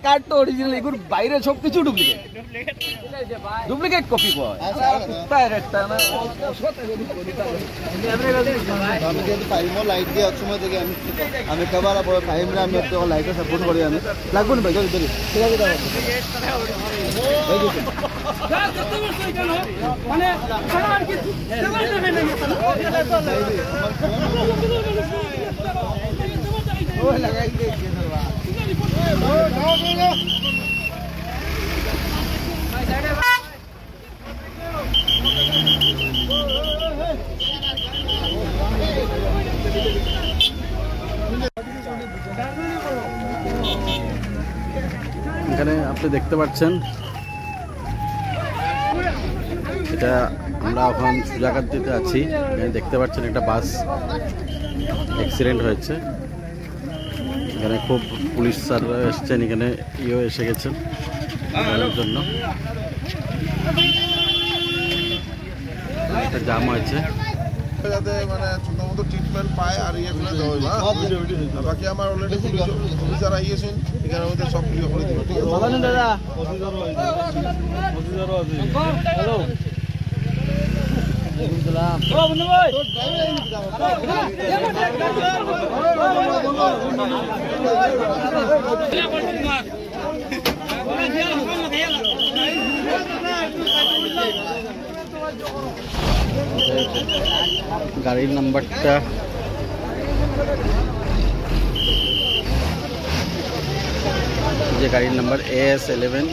Card তো original, এগুলো বাইরে সব কিছু ডুপ্লিকেট, ডুপ্লিকেট কপি কয় একটা না। আমি যেহেতু টাইমও লাইট দিয়ে এক সময় থেকে আমি কেবল টাইমরে আমি একটু লাইটে সাপোর্ট করি। আমি লাগবো না ভাই, জলদি জলদি ঠিক আছে। এখানে আপনি দেখতে পাচ্ছেন, এটা আমরা এখন সুজাকান্তিতে আছি। এখানে দেখতে পাচ্ছেন একটা বাস অ্যাক্সিডেন্ট হয়েছে। এখানে খুব পুলিশ স্যার এসছেন, এখানে এসে গেছেন জন্য। একটা জাম হয়েছে, যাতে মানে ছোটমোটো ট্রিটমেন্ট পায় আর ইয়েগুলো দেওয়া হইবা। বাকি আমার অলরেডি পুলিশরা আইয়েছেন, এখানে ওদের সব ক্লিয়ার করে দিবে। ঠিক আছে দাদা, হ্যালো গাড়ির নাম্বারটা যে গাড়ির নাম্বার AS11